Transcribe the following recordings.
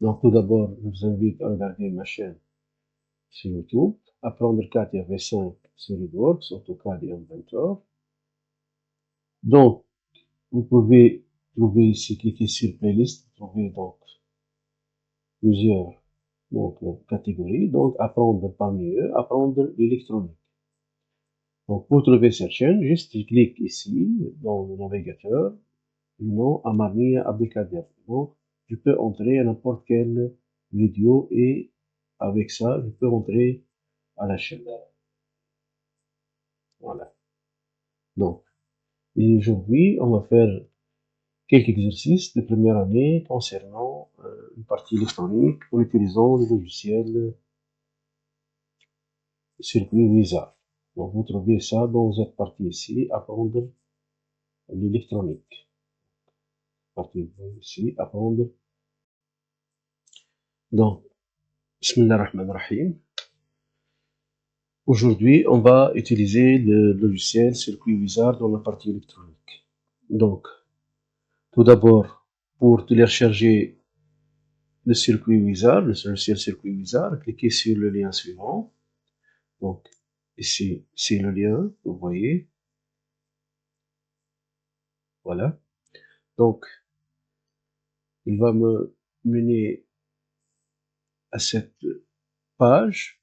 Donc, tout d'abord, je vous invite à regarder ma chaîne sur YouTube, apprendre 4 et V5 sur SolidWorks, AutoCAD et Inventor. Donc, vous pouvez trouver ici, cliquer sur Playlist, vous trouvez donc plusieurs catégories. Donc, apprendre parmi eux, apprendre l'électronique. Donc, pour trouver cette chaîne, juste je clique ici, dans le navigateur, le nom Amarnia Abdelkader. Donc, je peux entrer à n'importe quelle vidéo et avec ça, je peux entrer à la chaîne. Voilà. Donc, et aujourd'hui, on va faire quelques exercices de première année concernant une partie électronique en utilisant le logiciel circuit Wizard. Donc, vous trouvez ça dans cette partie ici, apprendre l'électronique. Partie ici, apprendre. Donc, Bismillahirrahmanirrahim. Aujourd'hui, on va utiliser le logiciel circuit Wizard dans la partie électronique. Donc, tout d'abord, pour télécharger le circuit Wizard, le logiciel circuit Wizard, cliquez sur le lien suivant. Donc, ici, c'est le lien, vous voyez. Voilà. Donc, il va me mener à cette page.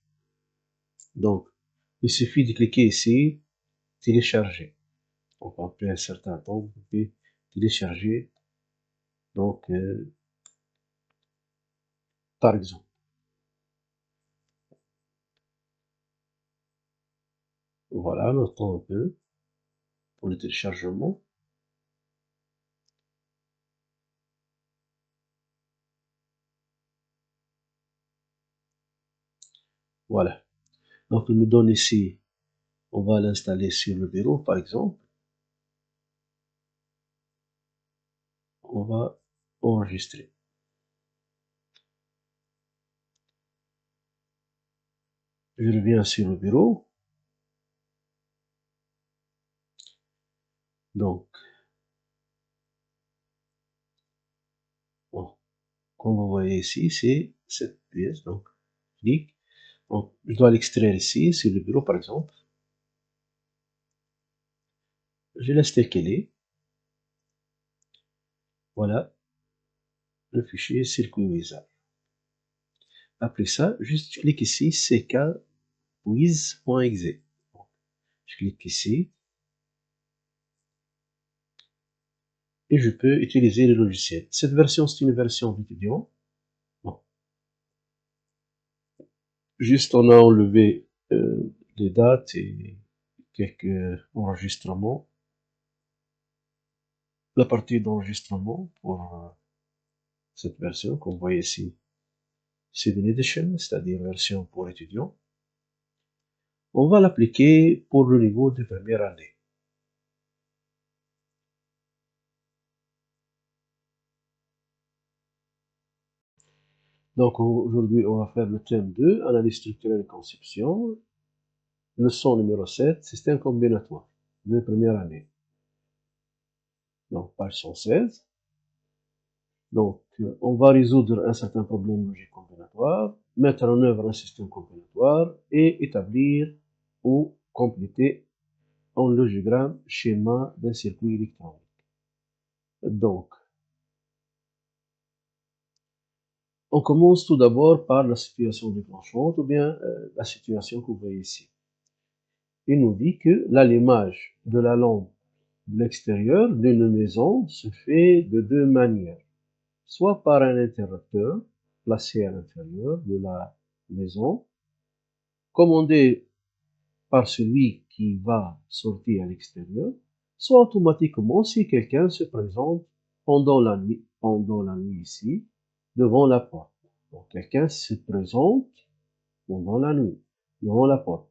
Donc, il suffit de cliquer ici, télécharger. Donc, après un certain temps, vous pouvez télécharger. Donc, par exemple. Voilà, on attend un peu pour le téléchargement. Voilà. Donc, il nous donne ici, on va l'installer sur le bureau, par exemple. On va enregistrer. Je reviens sur le bureau. Donc, bon, comme vous voyez ici, c'est cette pièce. Donc, clique. Donc, je dois l'extraire ici, sur le bureau, par exemple. Je laisse tel qu'elle est. Voilà, le fichier circuit wizard. Après ça, juste je clique ici, ckwiz.exe. Je clique ici. Et je peux utiliser le logiciel. Cette version, c'est une version d'étudiant. Bon. Juste, on a enlevé les dates et quelques enregistrements. La partie d'enregistrement pour cette version qu'on voit ici, c'est une edition, c'est-à-dire version pour étudiants. On va l'appliquer pour le niveau de première année. Donc aujourd'hui, on va faire le thème 2, analyse structurelle et conception. Leçon numéro 7, système combinatoire de première année. Donc page 116. Donc on va résoudre un certain problème logique combinatoire, mettre en œuvre un système combinatoire et établir ou compléter un logogramme schéma d'un circuit électronique. Donc, on commence tout d'abord par la situation déclenchante ou bien la situation que vous voyez ici. Il nous dit que l'allumage de la lampe de l'extérieur d'une maison se fait de deux manières. Soit par un interrupteur placé à l'intérieur de la maison, commandé par celui qui va sortir à l'extérieur, soit automatiquement si quelqu'un se présente pendant la nuit ici, devant la porte. Donc quelqu'un se présente pendant la nuit, devant la porte.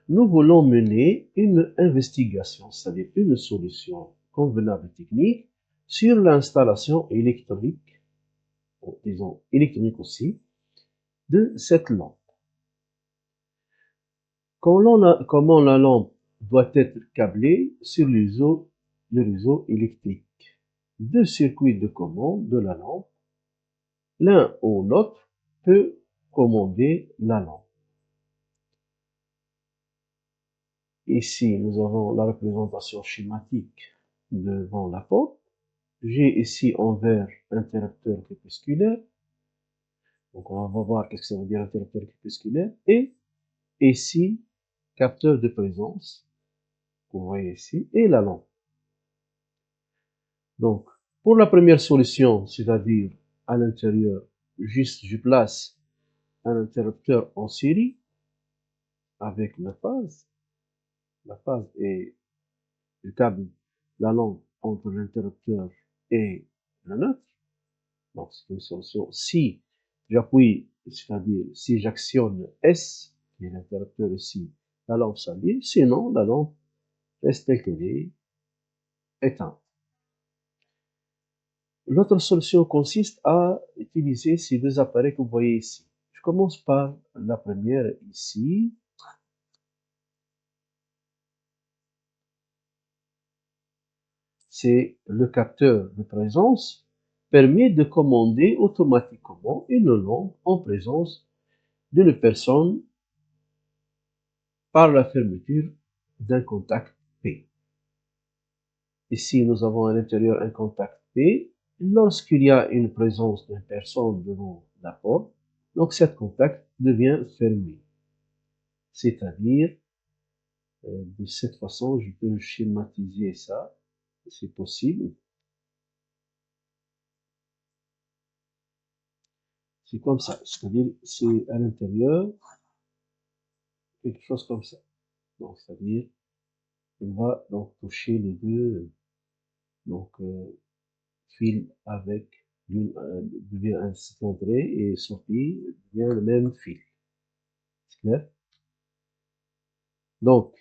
Nous voulons mener une investigation, c'est-à-dire une solution convenable technique sur l'installation électronique, disons électronique aussi, de cette lampe. Comment la lampe doit être câblée sur le réseau électrique. Deux circuits de commande de la lampe l'un ou l'autre peut commander la lampe. Ici, nous avons la représentation schématique devant la porte. J'ai ici en vert interrupteur crépusculaire. Donc, on va voir qu'est-ce que ça veut dire interrupteur crépusculaire. Et ici, capteur de présence, que vous voyez ici, et la lampe. Donc, pour la première solution, c'est-à-dire à l'intérieur, juste je place un interrupteur en série avec la phase est le câble, la lampe entre l'interrupteur et le neutre. Donc, c'est une solution. Si j'appuie, c'est-à-dire si j'actionne S, qui est l'interrupteur ici, la lampe s'allume, sinon la lampe reste telle qu'elle est, éteinte. L'autre solution consiste à utiliser ces deux appareils que vous voyez ici. Je commence par la première ici. C'est le capteur de présence permet de commander automatiquement une lampe en présence d'une personne par la fermeture d'un contact P. Ici, nous avons à l'intérieur un contact P. Lorsqu'il y a une présence d'une personne devant la porte, donc cet contact devient fermé. C'est-à-dire, de cette façon, je peux schématiser ça, c'est possible. C'est comme ça, c'est-à-dire, c'est à l'intérieur, quelque chose comme ça. Donc, c'est-à-dire, on va donc toucher les deux, donc, fil avec devient un entrée et sortie devient le même fil. C'est clair? Donc,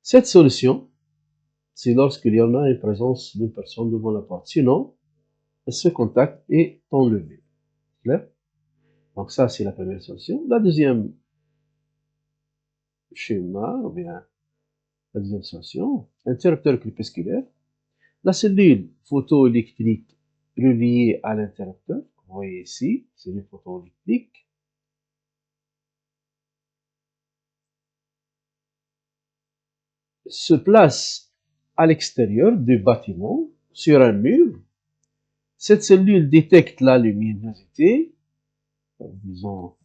cette solution, c'est lorsqu'il y en a une présence d'une personne devant la porte. Sinon, ce contact est enlevé. C'est clair? Donc ça, c'est la première solution. La deuxième schéma, ou bien la deuxième solution, interrupteur crépusculaire. La cellule photoélectrique reliée à l'interrupteur, vous voyez ici, c'est une photoélectrique, se place à l'extérieur du bâtiment, sur un mur. Cette cellule détecte la luminosité, disons,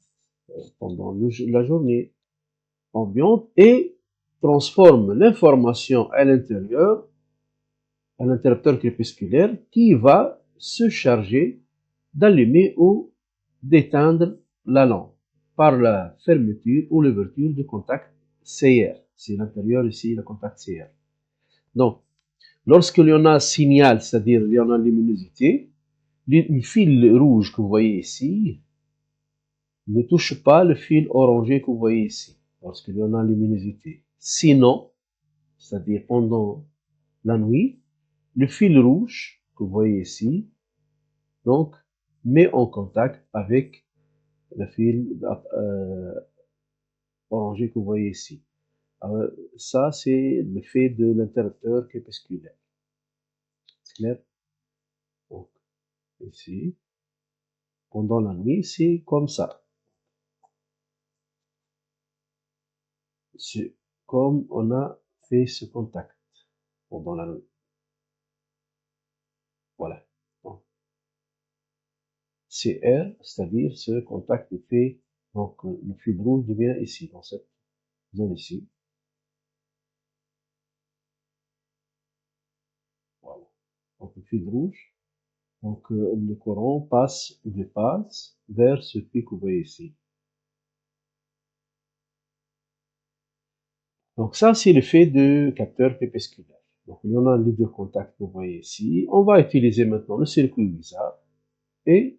pendant la journée ambiante et transforme l'information à l'intérieur, à l'interrupteur crépusculaire, qui va se charger d'allumer ou d'éteindre la lampe par la fermeture ou l'ouverture du contact CR. C'est l'intérieur ici, le contact CR. Donc, lorsqu'il y en a signal, c'est-à-dire il y en a luminosité, le fil rouge que vous voyez ici ne touche pas le fil orangé que vous voyez ici, lorsqu'il y en a luminosité. Sinon, c'est-à-dire pendant la nuit, le fil rouge que vous voyez ici, donc, met en contact avec le fil orangé que vous voyez ici. Alors, ça, c'est l'effet de l'interrupteur crépusculaire. C'est clair? Donc, ici, pendant la nuit, c'est comme ça. C'est comme on a fait ce contact pendant la nuit. Voilà. Donc, CR, c'est-à-dire ce contact est fait, donc le fil rouge devient ici, dans cette zone ici. Voilà. Donc le fil rouge, donc le courant passe vers ce pic que vous voyez ici. Donc ça, c'est l'effet de capteur crépusculaire. Donc il y en a les deux contacts que vous voyez ici. On va utiliser maintenant le circuit Wizard et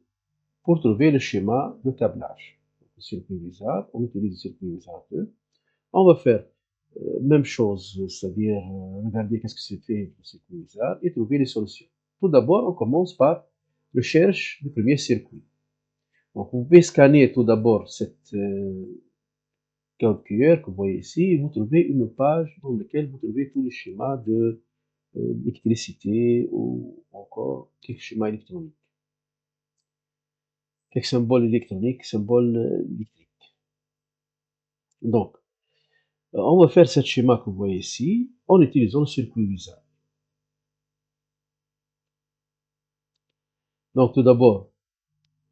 pour trouver le schéma de câblage. Donc, le circuit Wizard, on utilise le circuit Wizard 2. On va faire même chose, c'est-à-dire regarder qu'est-ce que c'est fait le circuit Wizard et trouver les solutions. Tout d'abord, on commence par recherche du premier circuit. Donc vous pouvez scanner tout d'abord cette code QR que vous voyez ici, et vous trouvez une page dans laquelle vous trouvez tous les schémas de l'électricité ou encore quelques schémas électroniques. quelques symboles électroniques, symboles électriques. Donc, on va faire ce schéma que vous voyez ici en utilisant le circuit Wizard. Donc, tout d'abord,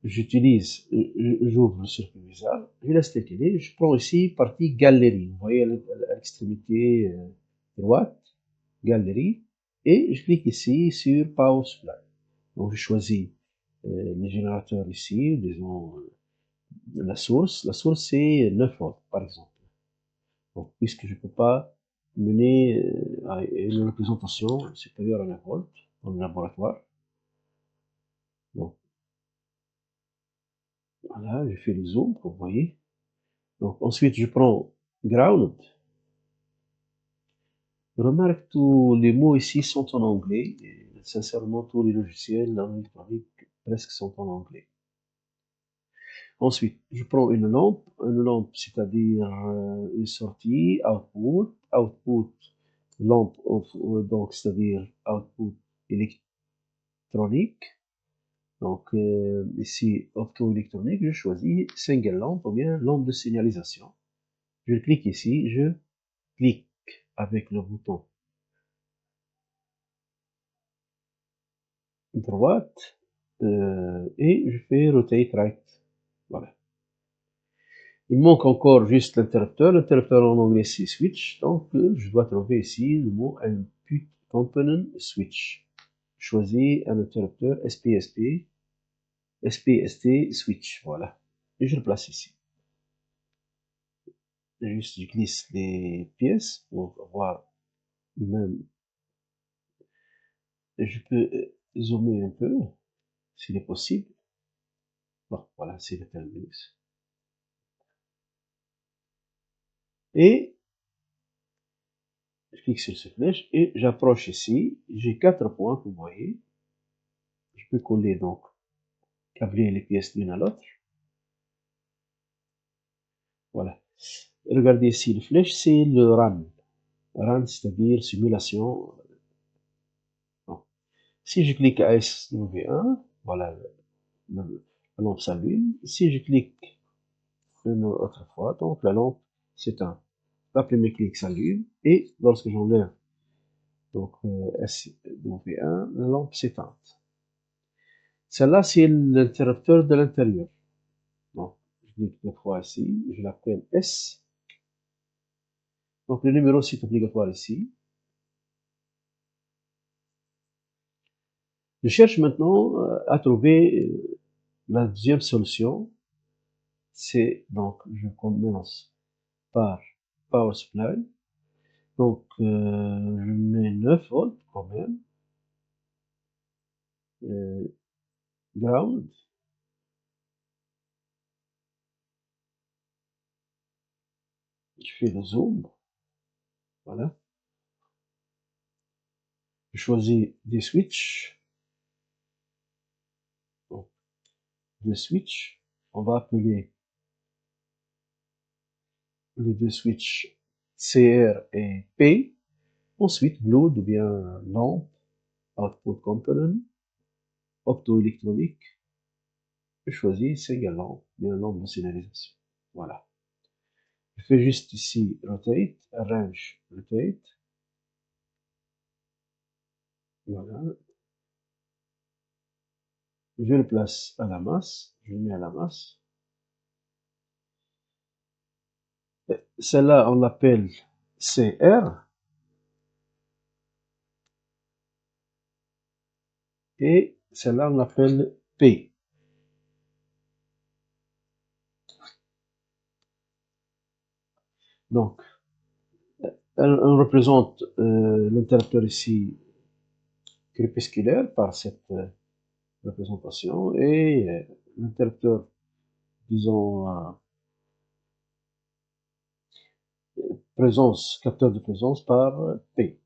j'ouvre le circuit Wizard, je laisse défiler, je prends ici partie galerie. Vous voyez à l'extrémité droite, galerie, et je clique ici sur Power Supply. Donc, je choisis les générateurs ici, disons la source. La source, c'est 9 volts, par exemple. Donc, puisque je ne peux pas mener à une représentation supérieure à 9 volts dans le laboratoire. Donc, voilà, je fais le zoom, vous voyez. Donc, ensuite, je prends ground. Remarque, tous les mots ici sont en anglais. Et sincèrement, tous les logiciels en électronique presque sont en anglais. Ensuite, je prends une lampe, c'est-à-dire une sortie, output, lampe, donc c'est-à-dire output électronique. Donc ici, optoélectronique, je choisis single lampe ou bien lampe de signalisation. Je clique ici, je clique avec le bouton droite et je fais rotate right. Voilà. Il manque encore juste l'interrupteur. L'interrupteur en anglais c'est switch, donc je dois trouver ici le mot input component switch. Je choisis un interrupteur SPST switch, voilà. Et je le place ici. Juste je glisse les pièces pour voir même. Je peux zoomer un peu, s'il est possible. Bon, voilà, c'est le terminus. Et je clique sur cette flèche et j'approche ici. J'ai 4 points que vous voyez. Je peux coller donc, câbler les pièces l'une à l'autre. Voilà. Regardez ici, le flèche, c'est le RAN. RAN, c'est-à-dire simulation. Bon. Si je clique à SW1, voilà, la lampe s'allume. Si je clique une autre fois, donc la lampe s'éteint. La première clic s'allume et lorsque j'enlève donc SW1, la lampe s'éteint. Celle-là, c'est l'interrupteur de l'intérieur. Donc, je clique deux fois ici, je l'appelle S. Donc, le numéro c'est obligatoire ici. Je cherche maintenant à trouver la deuxième solution. C'est donc, je commence par Power Supply. Donc, je mets 9 volts quand même. Ground. Je fais le zoom. Voilà. Je choisis des switches. Donc, le switch. On va appeler les deux switches CR et P. Ensuite, load ou bien lampe, output component, optoélectronique. Je choisis single lampe, bien lampe de signalisation. Voilà. Je fais juste ici rotate, arrange, rotate. Voilà. Je le place à la masse, je le mets à la masse. Celle-là, on l'appelle CR. Et celle-là, on l'appelle P. Donc, on représente l'interrupteur ici crépusculaire par cette représentation et l'interrupteur, disons, présence, capteur de présence par P.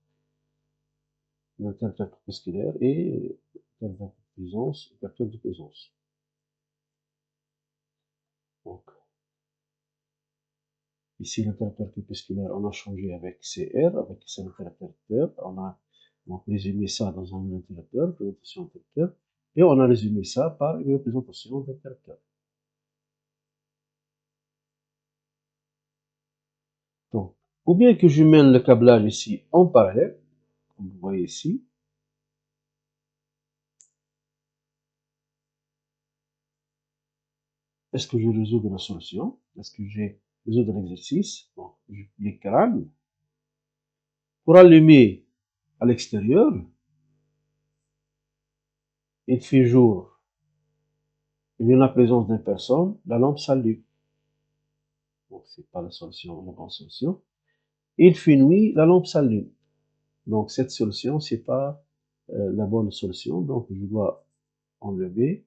L'interrupteur crépusculaire et l'interrupteur de présence, capteur de présence. Donc, ici, l'interrupteur crépusculaire, on a changé avec CR, avec cet interrupteur. On a donc résumé ça dans un interrupteur, présentation interrupteur. Et on a résumé ça par une représentation d'interrupteur. Donc, ou bien que je mène le câblage ici en parallèle, comme vous voyez ici. Est-ce que je résous la solution? Est-ce que j'ai résolu l'exercice? Donc, je clique run. Pour allumer à l'extérieur, il fait jour. Il y a la présence d'une personne, la lampe s'allume. Donc, c'est pas la solution, la bonne solution. Il fait nuit, la lampe s'allume. Donc, cette solution, c'est pas la bonne solution. Donc, je dois enlever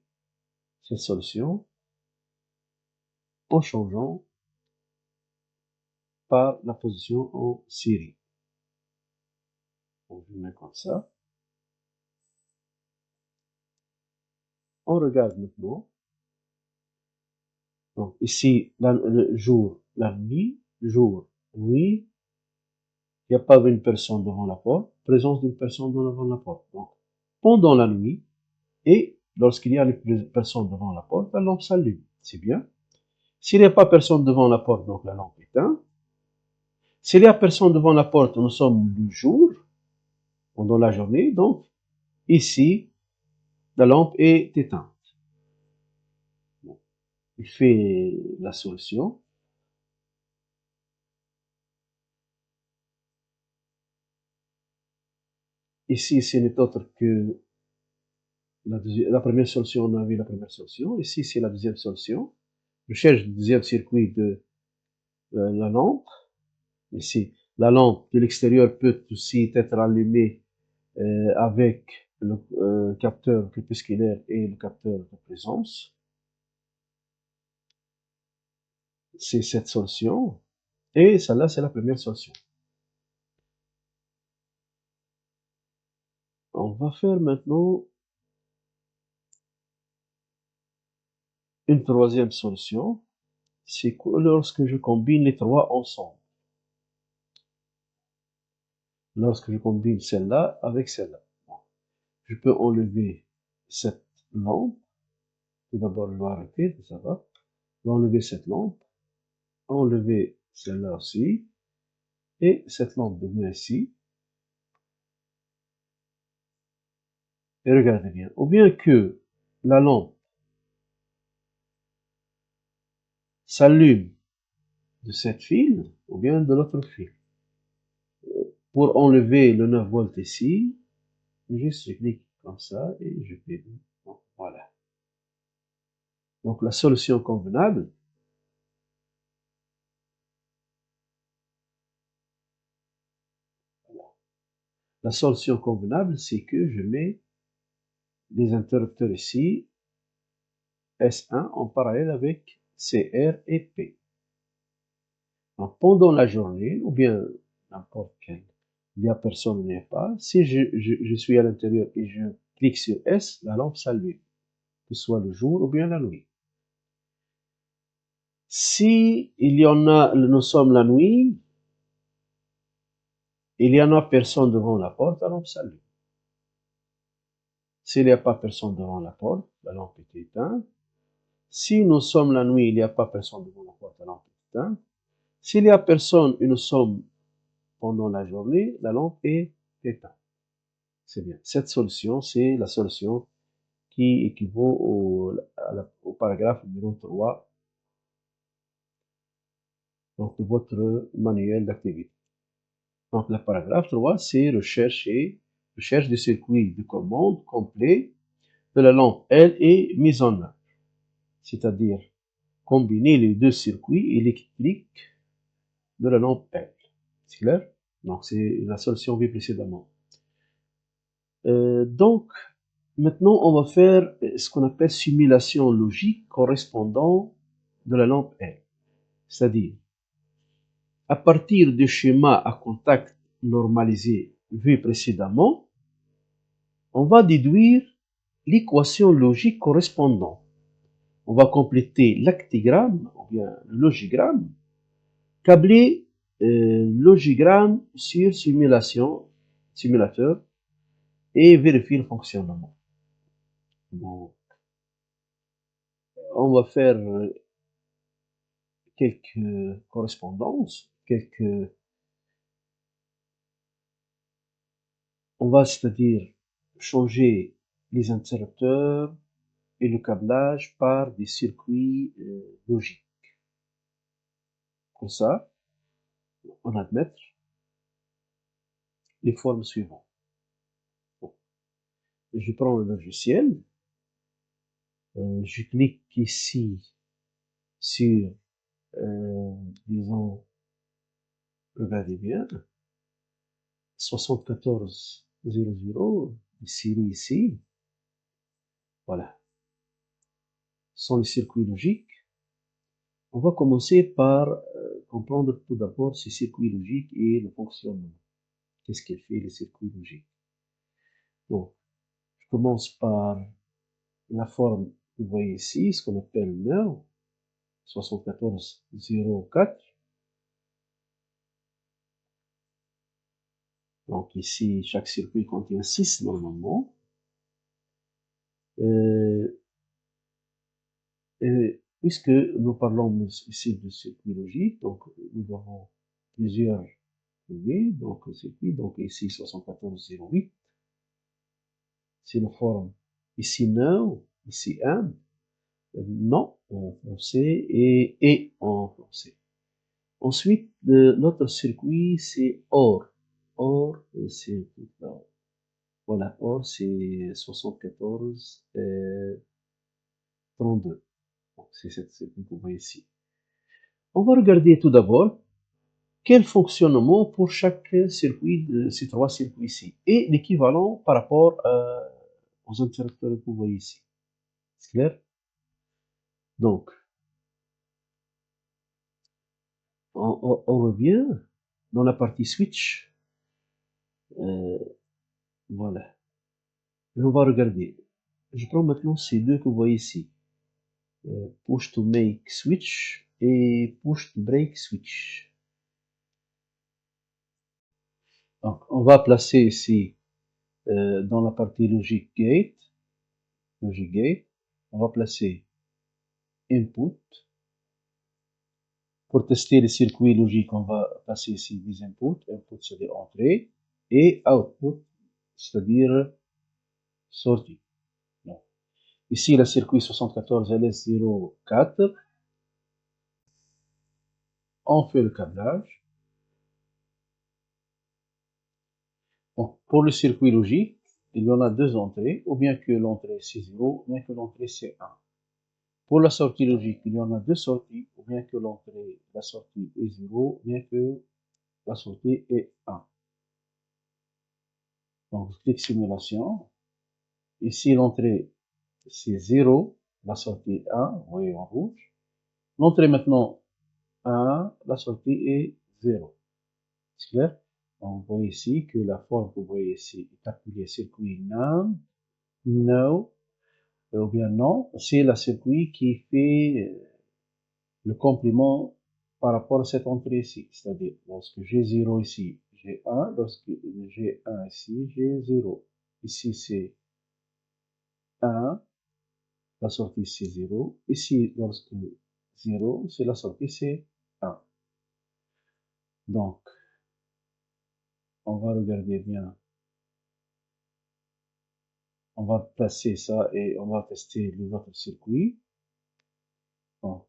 cette solution en changeant par la position en série. Donc, je mets comme ça. On regarde maintenant. Donc, ici, le jour, la nuit, jour, nuit. Il n'y a pas une personne devant la porte. Présence d'une personne devant la porte. Donc, pendant la nuit, et lorsqu'il y a une personne devant la porte, la lampe s'allume. C'est bien. S'il n'y a pas personne devant la porte, donc la lampe est éteinte. S'il y a personne devant la porte, nous sommes le jour, pendant la journée, donc ici, la lampe est éteinte. Bon. Il fait la solution. Ici, ce n'est autre que la première solution, on a vu la première solution. Ici, c'est la deuxième solution. Je cherche le deuxième circuit de la lampe. Ici, la lampe de l'extérieur peut aussi être allumée avec le capteur crépusculaire et le capteur de présence. C'est cette solution. Et celle-là, c'est la première solution. On va faire maintenant une troisième solution. C'est lorsque je combine les trois ensemble. Lorsque je combine celle-là avec celle-là. Je peux enlever cette lampe. Tout d'abord, je vais arrêter, ça va. Je vais enlever cette lampe. Enlever celle-là aussi. Et cette lampe devient ici. Et regardez bien. Ou bien que la lampe s'allume de cette fil, ou bien de l'autre fil. Pour enlever le 9 volts ici, juste je clique comme ça et je fais. Donc, voilà. Donc la solution convenable, la solution convenable, c'est que je mets les interrupteurs ici, S1 en parallèle avec CR et P. Donc pendant la journée, ou bien n'importe quel, il n'y a personne, il n'y a pas. Si je suis à l'intérieur et je clique sur S, la lampe s'allume, que ce soit le jour ou bien la nuit. Si il y en a, nous sommes la nuit, il n'y en a personne devant la porte, la lampe s'allume. S'il n'y a pas personne devant la porte, la lampe est éteinte. Si nous sommes la nuit, il n'y a pas personne devant la porte, la lampe est éteinte. S'il y a personne et nous sommes pendant la journée, la lampe est éteinte. C'est bien. Cette solution, c'est la solution qui équivaut au paragraphe numéro 3 donc, de votre manuel d'activité. Donc, le paragraphe 3, c'est recherche du circuit de commande complet de la lampe L et mise en œuvre. C'est-à-dire combiner les deux circuits électriques de la lampe L. C'est clair? Donc, c'est la solution vue précédemment. Donc, maintenant, on va faire ce qu'on appelle simulation logique correspondant de la lampe L. C'est-à-dire, à partir du schéma à contact normalisé vu précédemment, on va déduire l'équation logique correspondante. On va compléter l'actigramme, ou bien le logigramme, câbler logigramme sur simulateur et vérifier le fonctionnement. Donc, on va faire quelques correspondances, on va c'est-à-dire changer les interrupteurs et le câblage par des circuits logiques. Comme ça, on va admettre les formes suivantes. Bon. Je prends le logiciel, je clique ici sur, disons, regardez bien, 7400, série ici, voilà, sont les circuits logiques. On va commencer par comprendre tout d'abord ces circuits logiques et le fonctionnement. Qu'est-ce qu'elle fait les circuits logiques? Donc, je commence par la forme que vous voyez ici, ce qu'on appelle NOW, 7404. Donc ici, chaque circuit contient 6 normalement. Puisque nous parlons ici de circuit logique, donc nous avons plusieurs circuits, donc ici 7408, c'est la forme ici NOW, ici AND, non en français et en français. Ensuite, notre circuit c'est OR. OR, c'est voilà, OR c'est 74 32. C'est cette circuit que vous voyez ici. On va regarder tout d'abord quel fonctionnement pour chaque circuit de ces trois circuits-ci et l'équivalent par rapport aux interrupteurs que vous voyez ici. C'est clair? Donc, on revient dans la partie switch. Voilà. Et on va regarder. Je prends maintenant ces deux que vous voyez ici. Push to make switch et push to break switch. Donc, on va placer ici dans la partie logic gate, on va placer input. Pour tester les circuits logiques, on va passer ici des inputs. Input, c'est-à-dire entrée, et output, c'est-à-dire sortie. Donc, ici, le circuit 74 LS04. On fait le câblage. Donc, pour le circuit logique, il y en a deux entrées, ou bien que l'entrée c'est 0, ou bien que l'entrée c'est 1. Pour la sortie logique, il y en a deux sorties, ou bien que la sortie est 0, ou bien que la sortie est 1. Donc, je clique simulation. Ici, l'entrée c'est 0, la sortie 1, vous voyez en rouge. L'entrée maintenant 1, la sortie est 0. C'est clair? Donc, vous voyez ici que la forme que vous voyez ici est appelée circuit NAND, NO, ou bien non, c'est la circuit qui fait le complément par rapport à cette entrée ici. C'est-à-dire, lorsque j'ai 0 ici, j'ai 1, lorsque j'ai 1 ici, j'ai 0. Ici, c'est 1, la sortie c'est 0. Ici, lorsque 0, c'est la sortie c'est 1. Donc, on va regarder bien. On va placer ça et on va tester les autres circuits. Donc,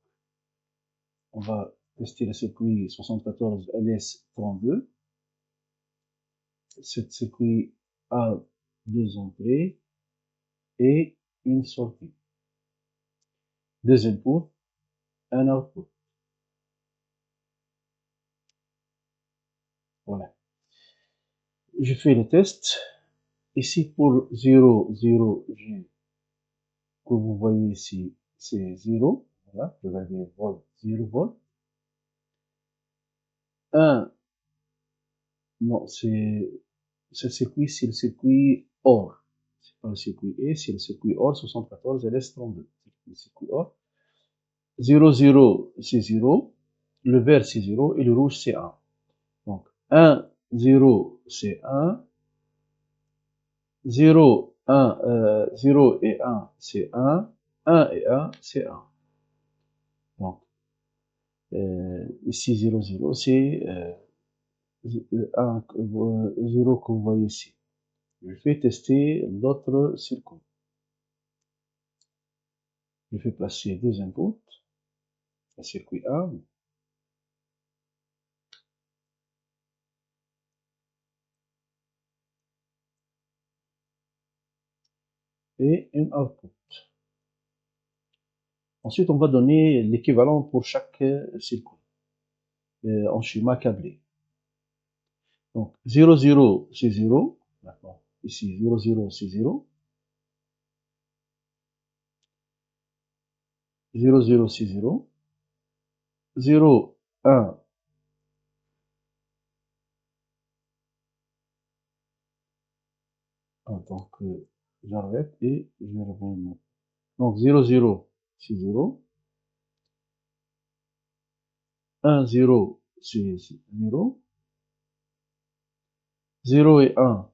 on va tester le circuit 74 LS32. Ce circuit a deux entrées et une sortie. Deux inputs, un output. Voilà. Je fais le test. Ici, pour 0, 0, G, que vous voyez ici, c'est 0. Voilà, regardez, volt, 0 volt. 1, non, ce circuit, c'est le circuit OR. C'est pas le circuit E, c'est le circuit OR 74 LS32. C'est le circuit OR. 0, 0, c'est 0. Le vert, c'est 0. Et le rouge, c'est 1. Donc, 1, 0, c'est 1. 0, 0 et 1, c'est 1. 1 et 1, c'est 1. Donc, ici 0, 0, c'est 0 que vous voyez ici. Je vais tester l'autre circuit. Je vais placer deux inputs. Le circuit 1. Et un output. Ensuite, on va donner l'équivalent pour chaque circuit en schéma câblé. Donc, 0, 0, c'est 0. D'accord. Ici, 0, 0, c'est 0. 0, 0, c'est 0. 0, 1. Donc, j'arrête et je reviens. Donc, 0, 0, c'est 0. 1, 0, c'est 0. 0 et 1,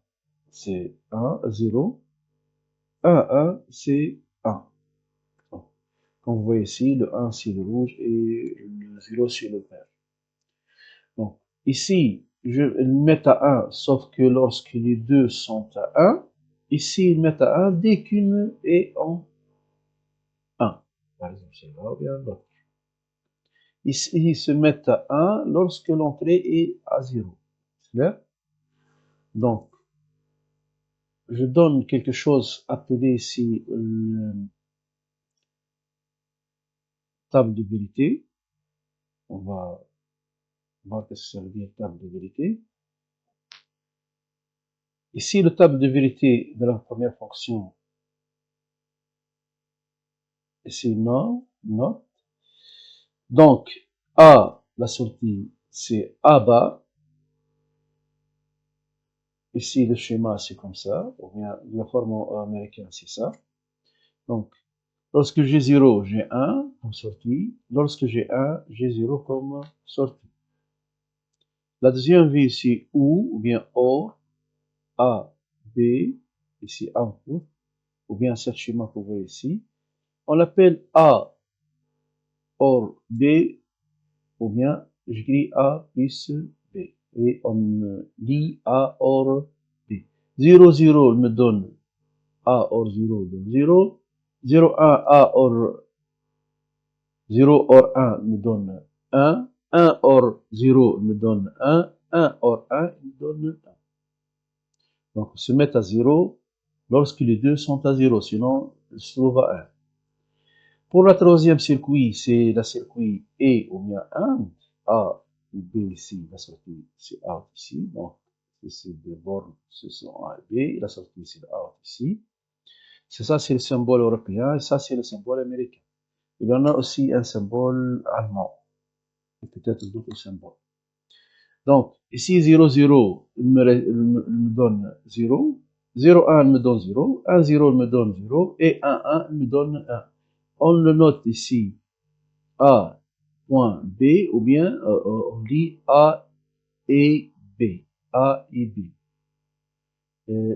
c'est 1, 0. 1, 1, c'est 1. Comme vous voyez ici, le 1 c'est le rouge et le 0 c'est le vert. Donc, ici, je vais le mettre à 1, sauf que lorsque les deux sont à 1, ici, ils mettent à 1 dès qu'une est en 1. Par exemple, c'est là ou bien l'autre. Ici, ils se mettent à 1 lorsque l'entrée est à 0. C'est clair? Donc, je donne quelque chose appelé ici table de vérité. On va voir que ça veut dire table de vérité. Ici, le table de vérité de la première fonction, c'est non, not. Donc, A, la sortie, c'est A bas. Ici, le schéma, c'est comme ça. Ou bien, la forme américaine, c'est ça. Donc, lorsque j'ai 0, j'ai 1 comme sortie. Lorsque j'ai 1, j'ai 0 comme sortie. La deuxième vie, c'est ou bien OR, A, B, ici output, ou bien ce schéma que vous voyez ici. On l'appelle A, OR, B, ou bien j'écris A plus B. Et on lit A OR B. 0, 0 me donne A OR 0 donne 0. 0, 1, A OR 0 OR 1 me donne 1. 1 OR 0 me donne 1. 1 OR 1 me donne 1. Donc, on se met à 0 lorsque les deux sont à 0, sinon, il se trouve à 1. Pour la troisième circuit, c'est la circuit E ou bien 1. A ou B ici, la sortie c'est out ici. Donc, ces deux bornes, ce sont A et B. La sortie c'est out ici. C'est ça, c'est le symbole européen et ça, c'est le symbole américain. Il y en a aussi un symbole allemand et peut-être d'autres symboles. Donc, ici, 0, 0, il me donne 0. 0, 1, il me donne 0. 1, 0, il me donne 0. Et 1, 1, il me donne 1. On le note ici, A, point B, ou bien on dit A et B. A et B.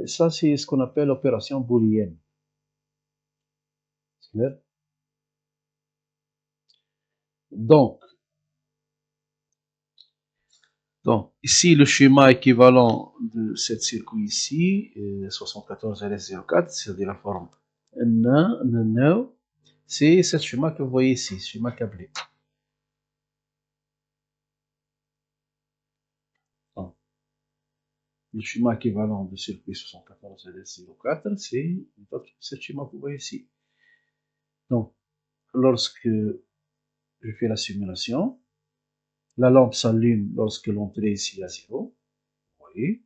Ça, c'est ce qu'on appelle l'opération booléenne. C'est clair? Donc, ici, le schéma équivalent de cette circuit ici, 74 LS04, c'est-à-dire la forme N, c'est ce schéma que vous voyez ici, schéma câblé. Donc, le schéma équivalent de circuit 74 LS04, c'est ce schéma que vous voyez ici. Donc, lorsque je fais la simulation, la lampe s'allume lorsque l'entrée ici est à 0, vous voyez.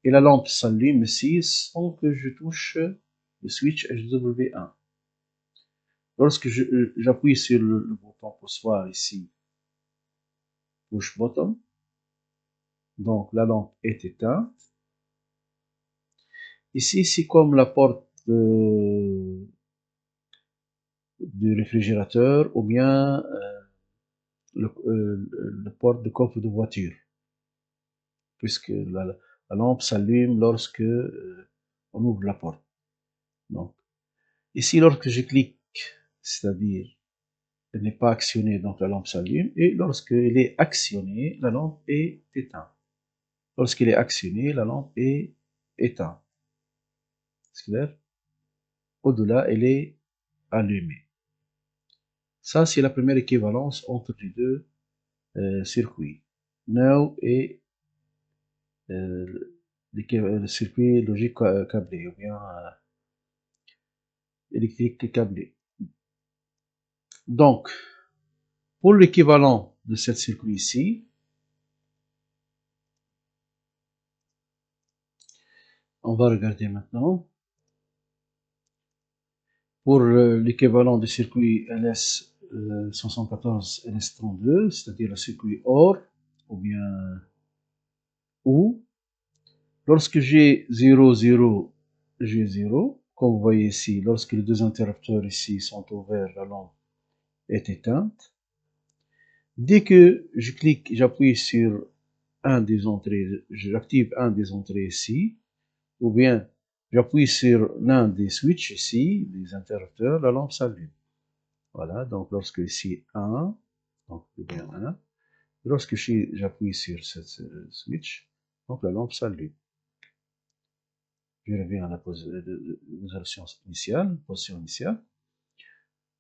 Et la lampe s'allume ici sans que je touche le switch HW1. Lorsque j'appuie sur le bouton poussoir ici, push button, donc la lampe est éteinte. Ici, c'est comme la porte du réfrigérateur ou bien le porte de coffre de voiture, puisque la lampe s'allume lorsque on ouvre la porte. Donc, ici, lorsque je clique, c'est-à-dire, elle n'est pas actionnée, donc la lampe s'allume, et lorsqu'elle est actionnée, la lampe est éteinte. Lorsqu'elle est actionnée, la lampe est éteinte. C'est clair? Au-delà, elle est allumée. Ça, c'est la première équivalence entre les deux circuits. Now et le circuit logique câblé, ou bien électrique câblé. Donc, pour l'équivalent de ce circuit ici, on va regarder maintenant. Pour l'équivalent du circuit LS74 LS32, c'est-à-dire le circuit OR, ou bien OU, lorsque j'ai 0, 0, j'ai 0, comme vous voyez ici, lorsque les deux interrupteurs ici sont ouverts, la lampe est éteinte. Dès que je clique, j'appuie sur un des entrées, j'active un des entrées ici, ou bien j'appuie sur l'un des switches ici, des interrupteurs, la lampe s'allume. Voilà, donc lorsque ici 1, donc bien 1, lorsque j'appuie sur ce switch, donc la lampe s'allume. Je reviens à la position initiale.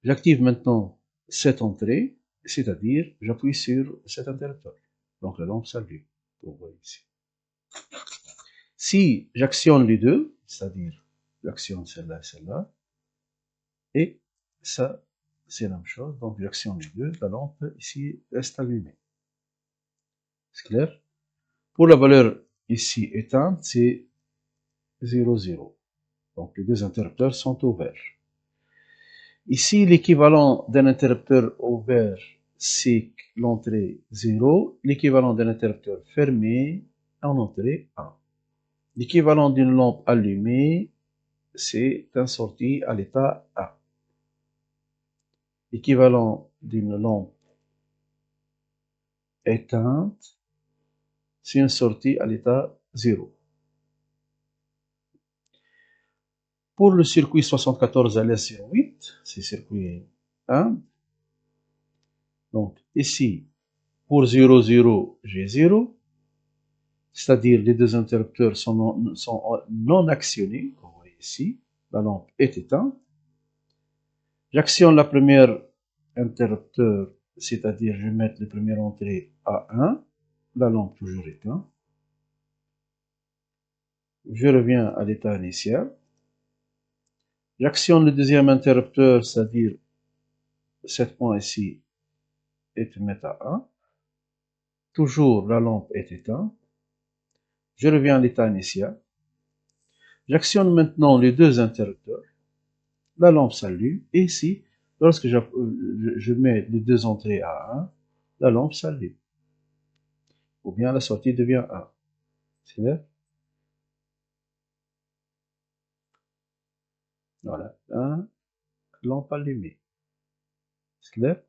J'active maintenant cette entrée, c'est-à-dire j'appuie sur cet interrupteur. Donc la lampe s'allume. Vous voyez ici. Si j'actionne les deux, c'est-à-dire j'actionne celle-là et celle-là, et ça, c'est la même chose. Donc j'actionne les deux, la lampe ici reste allumée. C'est clair? Pour la valeur ici éteinte, c'est 0, 0. Donc les deux interrupteurs sont ouverts. Ici, l'équivalent d'un interrupteur ouvert, c'est l'entrée 0. L'équivalent d'un interrupteur fermé, en entrée 1. L'équivalent d'une lampe allumée, c'est une sortie à l'état A. L'équivalent d'une lampe éteinte, c'est une sortie à l'état 0. Pour le circuit 74 LS08, c'est circuit 1. Donc ici, pour 0, 0, j'ai 0. C'est-à-dire les deux interrupteurs sont non actionnés, comme vous voyez ici. La lampe est éteinte. J'actionne la première interrupteur, c'est-à-dire je vais mettre la première entrée à 1. La lampe toujours éteinte. Je reviens à l'état initial. J'actionne le deuxième interrupteur, c'est-à-dire cet point ici est mettre à 1. Toujours la lampe est éteinte. Je reviens à l'état initial. J'actionne maintenant les deux interrupteurs. La lampe s'allume. Et ici, lorsque je mets les deux entrées à 1, la lampe s'allume. Ou bien la sortie devient 1. C'est clair? Voilà. 1, lampe allumée. C'est clair?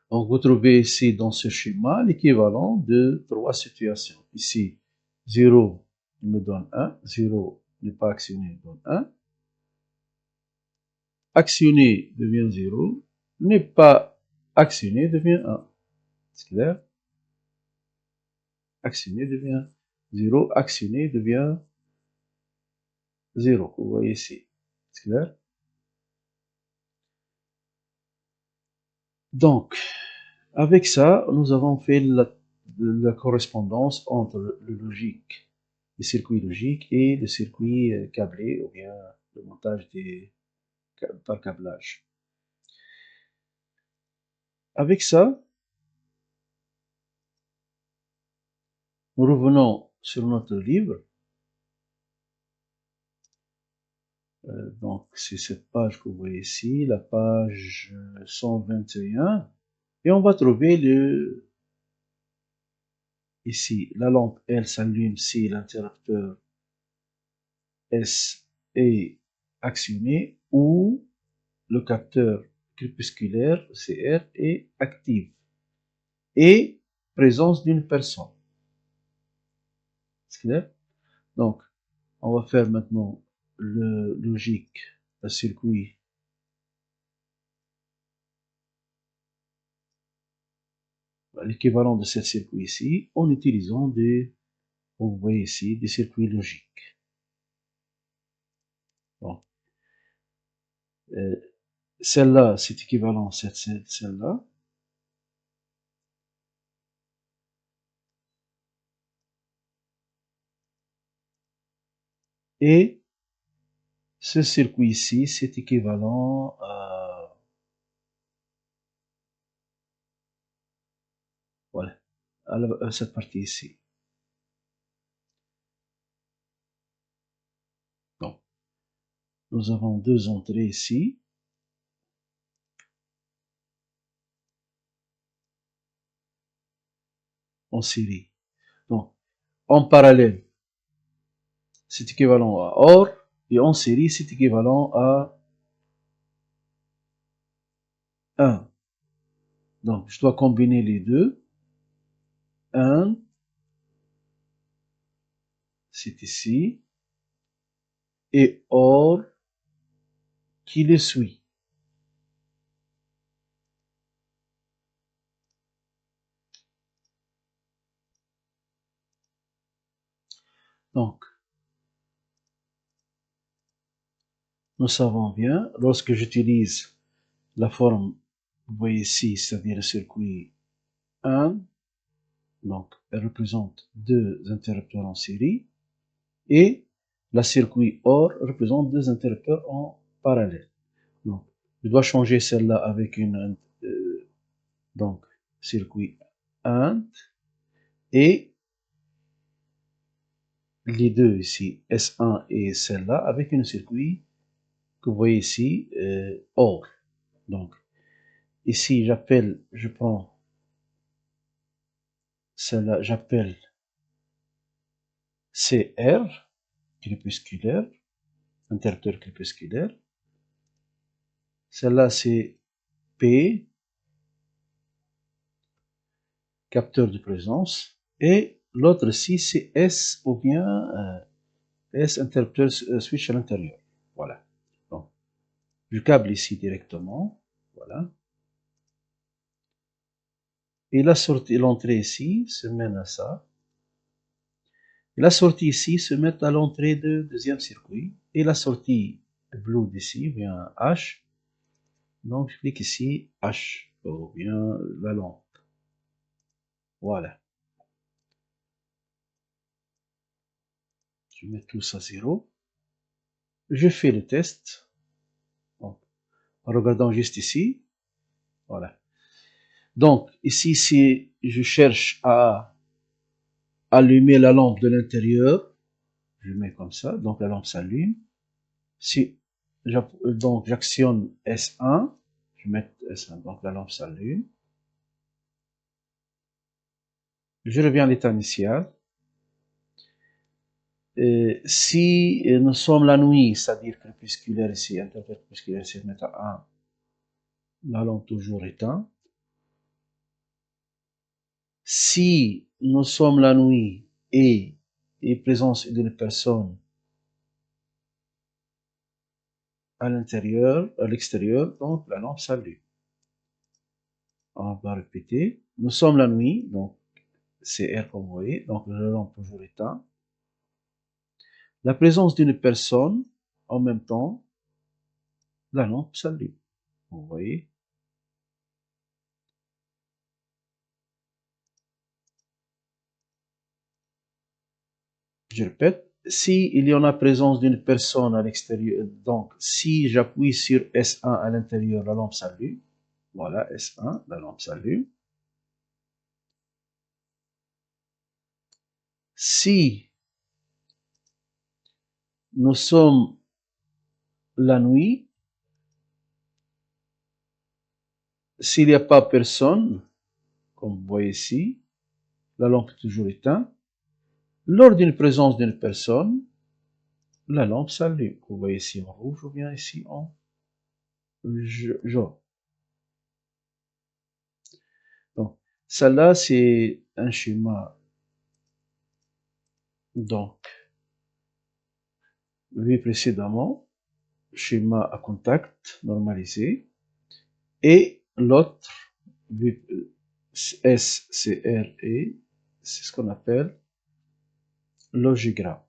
Donc, vous trouvez ici dans ce schéma l'équivalent de trois situations. Ici, 0 me donne 1. 0 n'est pas actionné, donne 1. Actionné devient 0. N'est pas actionné devient 1. C'est clair? Actionné devient 0. Actionné devient 0. Vous voyez ici. C'est clair? Donc, avec ça, nous avons fait la correspondance entre le logique, les circuits logiques et le circuit câblé, ou bien le montage par câblage. Avec ça, nous revenons sur notre livre. Donc, c'est cette page que vous voyez ici, la page 121. Et on va trouver ici, la lampe, elle s'allume si l'interrupteur S est actionné ou le capteur crépusculaire CR est actif et présence d'une personne. C'est clair? Donc, On va faire maintenant le logique, le circuit. L'équivalent de ce circuit ici, en utilisant vous voyez ici, des circuits logiques. Bon. Celle-là, c'est équivalent à celle-là. Et ce circuit ici, c'est équivalent à, voilà, à cette partie ici. Donc, nous avons deux entrées ici. En série. Donc, en parallèle, c'est équivalent à OR, et en série, c'est équivalent à 1. Donc, je dois combiner les deux. 1, c'est ici, et OR qui le suit. Donc, nous savons bien, lorsque j'utilise la forme, vous voyez ici, c'est-à-dire le circuit 1, donc elle représente deux interrupteurs en série, et la circuit OR représente deux interrupteurs en parallèle. Donc, je dois changer celle-là avec une donc circuit AND et les deux ici, S1 et celle-là, avec un circuit que vous voyez ici, OR. Donc, ici, je prends celle-là, j'appelle CR, crépusculaire, interrupteur crépusculaire. Celle-là, c'est P, capteur de présence. Et l'autre ici, c'est S ou bien S, interrupteur switch à l'intérieur. Voilà. Donc, je câble ici directement. Voilà. Et la sortie, l'entrée ici se mène à ça. Et la sortie ici se met à l'entrée de deuxième circuit. Et la sortie blue d'ici vient H. Donc, je clique ici H, ou bien la lampe. Voilà. Je mets tout ça à 0. Je fais le test. Donc, en regardant juste ici. Voilà. Donc, ici, si je cherche à allumer la lampe de l'intérieur, je mets comme ça. Donc, la lampe s'allume. Si donc j'actionne S1, je mets S1, donc la lampe s'allume. Je reviens à l'état initial. Si nous sommes la nuit, c'est-à-dire crépusculaire ici, interprète crépusculaire ici, je mets à 1, la lampe toujours éteinte. Si nous sommes la nuit et présence d'une personne à l'intérieur, à l'extérieur, donc la lampe s'allume. On va répéter. Nous sommes la nuit, donc c'est R comme vous voyez, donc la lampe toujours éteinte. La présence d'une personne, en même temps, la lampe s'allume. Vous voyez? Je répète, si il y en a présence d'une personne à l'extérieur, donc si j'appuie sur S1 à l'intérieur, la lampe s'allume. Voilà, S1, la lampe s'allume. Si nous sommes la nuit, s'il n'y a pas personne, comme vous voyez ici, la lampe est toujours éteinte. Lors d'une présence d'une personne, la lampe s'allume. Vous voyez ici en rouge ou bien ici en jaune. Donc, celle-là, c'est un schéma, donc, vu précédemment, schéma à contact normalisé, et l'autre, vu SCRE, c'est ce qu'on appelle logigramme.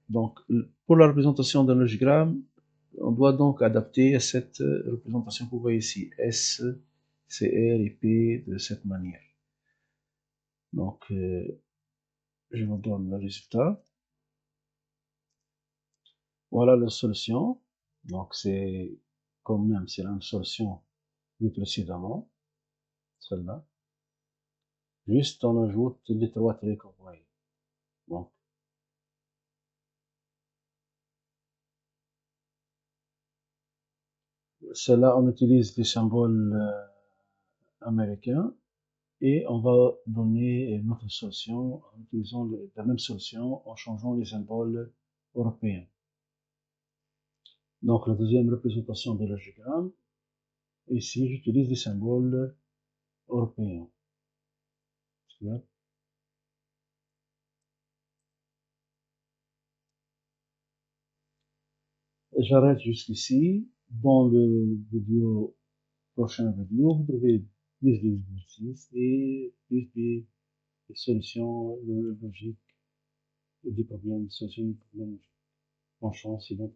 Donc, pour la représentation d'un logigramme, on doit donc adapter cette représentation que vous voyez ici, S, CR et P de cette manière. Donc, je vous donne le résultat. Voilà la solution. Donc, c'est comme même, c'est la même solution vue précédemment, celle-là. Juste, on ajoute les trois traits qu'on voyait. Donc, celle-là, on utilise des symboles américains et on va donner notre solution en utilisant la même solution en changeant les symboles européens. Donc, la deuxième représentation de l'algégramme, ici, j'utilise des symboles européens. J'arrête jusqu'ici. Dans le prochain vidéo, vous devez plus d'exercices et plus des solutions logiques des problèmes, des solutions des problèmes. Franchement, c'est bon.